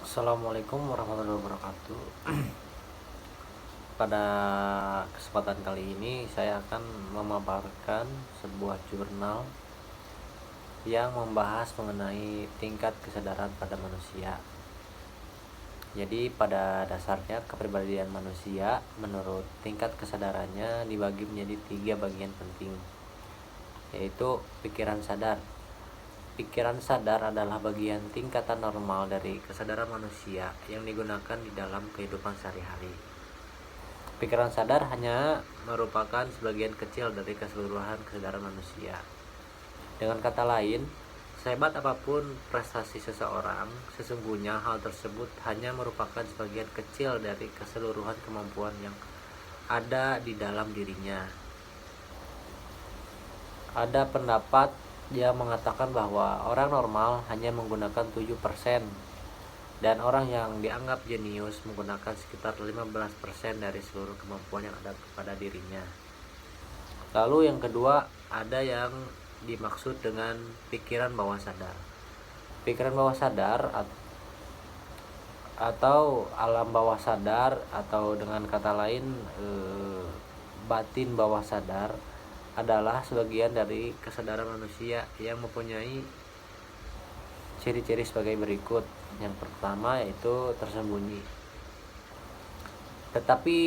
Assalamualaikum warahmatullahi wabarakatuh. Pada kesempatan kali ini saya akan memaparkan sebuah jurnal yang membahas mengenai tingkat kesadaran pada manusia. Jadi pada dasarnya kepribadian manusia menurut tingkat kesadarannya dibagi menjadi 3 bagian penting, yaitu pikiran sadar. Pikiran sadar adalah bagian tingkatan normal dari kesadaran manusia yang digunakan di dalam kehidupan sehari-hari. Pikiran sadar hanya merupakan sebagian kecil dari keseluruhan kesadaran manusia. Dengan kata lain, sehebat apapun prestasi seseorang, sesungguhnya hal tersebut hanya merupakan sebagian kecil dari keseluruhan kemampuan yang ada di dalam dirinya. Ada pendapat yang mengatakan bahwa orang normal hanya menggunakan 7% dan orang yang dianggap jenius menggunakan sekitar 15% dari seluruh kemampuan yang ada pada dirinya. Lalu yang kedua, ada yang dimaksud dengan pikiran bawah sadar. Pikiran bawah sadar atau alam bawah sadar, atau dengan kata lain batin bawah sadar, adalah sebagian dari kesadaran manusia yang mempunyai ciri-ciri sebagai berikut. Yang pertama yaitu tersembunyi. Tetapi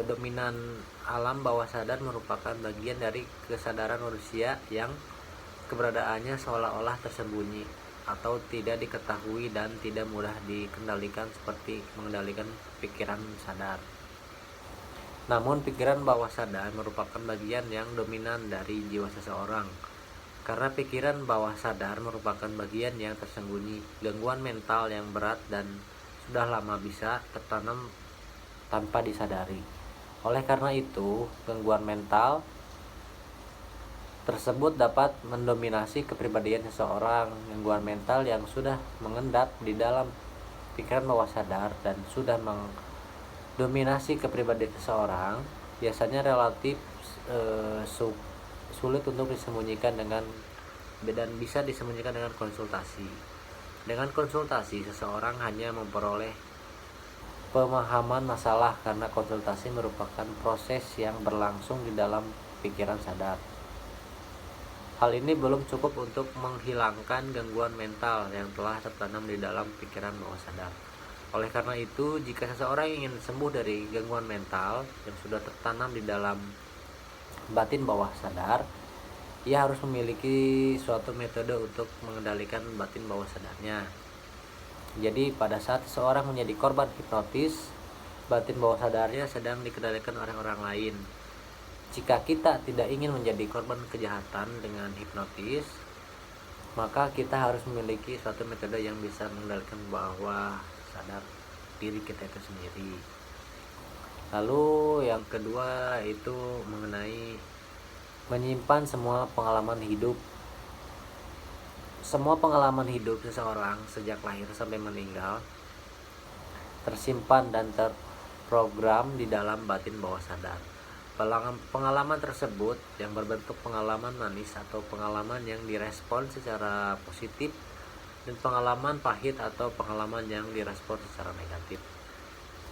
dominan alam bawah sadar merupakan bagian dari kesadaran manusia yang keberadaannya seolah-olah tersembunyi atau tidak diketahui dan tidak mudah dikendalikan seperti mengendalikan pikiran sadar. Namun pikiran bawah sadar merupakan bagian yang dominan dari jiwa seseorang. Karena pikiran bawah sadar merupakan bagian yang tersembunyi, gangguan mental yang berat dan sudah lama bisa tertanam tanpa disadari. Oleh karena itu, gangguan mental tersebut dapat mendominasi kepribadian seseorang. Gangguan mental yang sudah mengendap di dalam pikiran bawah sadar dan sudah mendominasi kepribadian seseorang biasanya relatif sulit untuk disembunyikan dan bisa disembunyikan dengan konsultasi. Dengan konsultasi, seseorang hanya memperoleh pemahaman masalah karena konsultasi merupakan proses yang berlangsung di dalam pikiran sadar. Hal ini belum cukup untuk menghilangkan gangguan mental yang telah tertanam di dalam pikiran bawah sadar. Oleh karena itu, jika seseorang ingin sembuh dari gangguan mental yang sudah tertanam di dalam batin bawah sadar, ia harus memiliki suatu metode untuk mengendalikan batin bawah sadarnya. Jadi pada saat seseorang menjadi korban hipnotis, batin bawah sadarnya sedang dikendalikan oleh orang lain. Jika kita tidak ingin menjadi korban kejahatan dengan hipnotis, maka kita harus memiliki suatu metode yang bisa mengendalikan bawah sadar diri kita itu sendiri. Lalu yang kedua itu mengenai menyimpan semua pengalaman hidup. Semua pengalaman hidup seseorang sejak lahir sampai meninggal tersimpan dan terprogram di dalam batin bawah sadar. Pengalaman tersebut yang berbentuk pengalaman manis atau pengalaman yang direspon secara positif, dan pengalaman pahit atau pengalaman yang direspon secara negatif.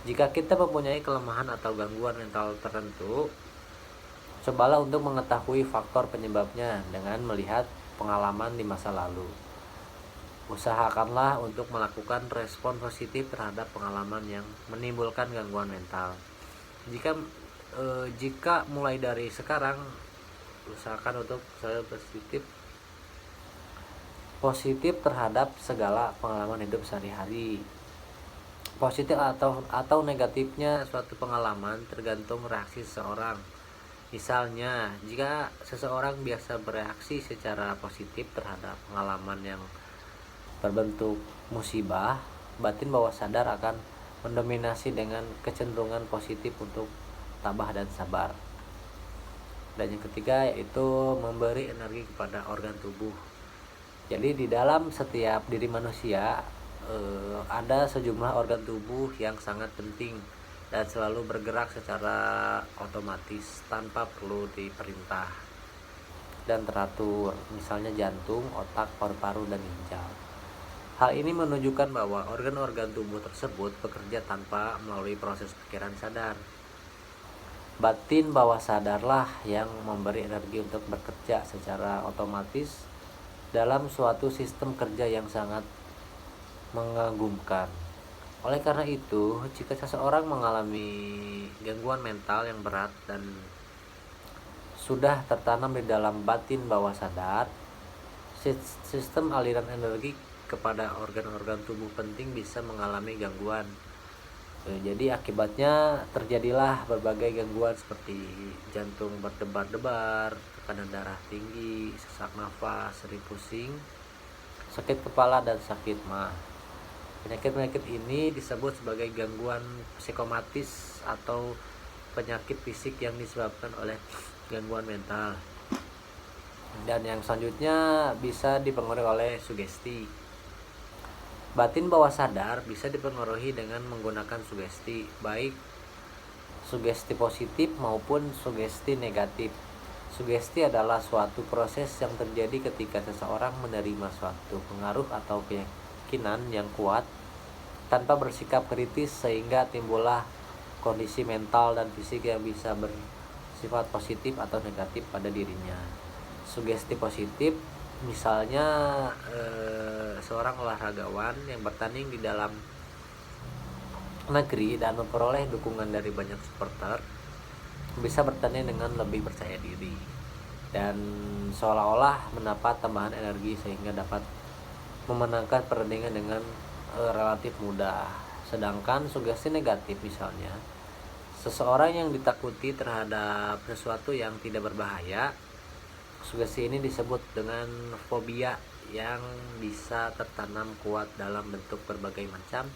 Jika kita mempunyai kelemahan atau gangguan mental tertentu, cobalah untuk mengetahui faktor penyebabnya dengan melihat pengalaman di masa lalu. Usahakanlah untuk melakukan respon positif terhadap pengalaman yang menimbulkan gangguan mental. Jika mulai dari sekarang, usahakan untuk selalu positif terhadap segala pengalaman hidup sehari-hari. Positif atau negatifnya suatu pengalaman tergantung reaksi seseorang. Misalnya, jika seseorang biasa bereaksi secara positif terhadap pengalaman yang berbentuk musibah, batin bawah sadar akan mendominasi dengan kecenderungan positif untuk tabah dan sabar. Dan yang ketiga yaitu memberi energi kepada organ tubuh. Jadi di dalam setiap diri manusia ada sejumlah organ tubuh yang sangat penting dan selalu bergerak secara otomatis tanpa perlu diperintah dan teratur, misalnya jantung, otak, paru-paru, dan ginjal. Hal ini menunjukkan bahwa organ-organ tubuh tersebut bekerja tanpa melalui proses pikiran sadar. Batin bawah sadarlah yang memberi energi untuk bekerja secara otomatis dalam suatu sistem kerja yang sangat mengagumkan. Oleh karena itu, jika seseorang mengalami gangguan mental yang berat dan sudah tertanam di dalam batin bawah sadar, sistem aliran energi kepada organ-organ tubuh penting bisa mengalami gangguan. Jadi akibatnya terjadilah berbagai gangguan seperti jantung berdebar-debar, tekanan darah tinggi, sesak nafas, sering pusing, sakit kepala, dan sakit mah. Penyakit-penyakit ini disebut sebagai gangguan psikomatis atau penyakit fisik yang disebabkan oleh gangguan mental. Dan yang selanjutnya bisa dipengaruhi oleh sugesti. Batin bawah sadar bisa dipengaruhi dengan menggunakan sugesti, baik sugesti positif maupun sugesti negatif. Sugesti adalah suatu proses yang terjadi ketika seseorang menerima suatu pengaruh atau keyakinan yang kuat tanpa bersikap kritis, sehingga timbullah kondisi mental dan fisik yang bisa bersifat positif atau negatif pada dirinya. Sugesti positif misalnya seorang olahragawan yang bertanding di dalam negeri dan memperoleh dukungan dari banyak supporter bisa bertanding dengan lebih percaya diri dan seolah-olah mendapat tambahan energi sehingga dapat memenangkan pertandingan dengan relatif mudah. Sedangkan sugesti negatif misalnya seseorang yang ditakuti terhadap sesuatu yang tidak berbahaya, sugesti ini disebut dengan fobia yang bisa tertanam kuat dalam bentuk berbagai macam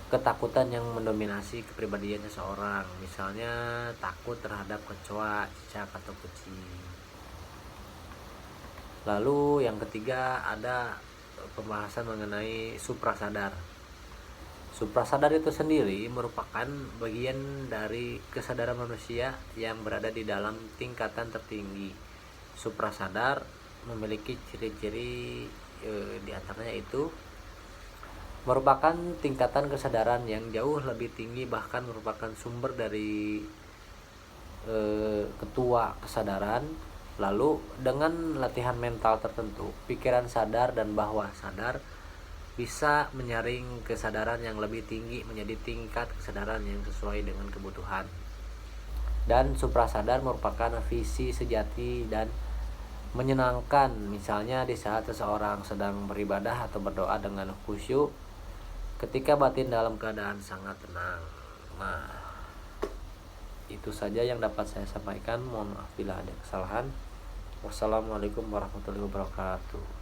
ketakutan yang mendominasi kepribadian seseorang. Misalnya takut terhadap kecoa, cicak, atau kucing. Lalu yang ketiga ada pembahasan mengenai suprasadar. Suprasadar itu sendiri merupakan bagian dari kesadaran manusia yang berada di dalam tingkatan tertinggi. Suprasadar memiliki ciri-ciri diantaranya itu merupakan tingkatan kesadaran yang jauh lebih tinggi, bahkan merupakan sumber dari ketua kesadaran. Lalu dengan latihan mental tertentu, pikiran sadar dan bawah sadar bisa menyaring kesadaran yang lebih tinggi menjadi tingkat kesadaran yang sesuai dengan kebutuhan. Dan suprasadar merupakan visi sejati dan menyenangkan, misalnya di saat seseorang sedang beribadah atau berdoa dengan khusyuk ketika batin dalam keadaan sangat tenang. Nah, itu saja yang dapat saya sampaikan. Mohon maaf bila ada kesalahan. Wassalamualaikum warahmatullahi wabarakatuh.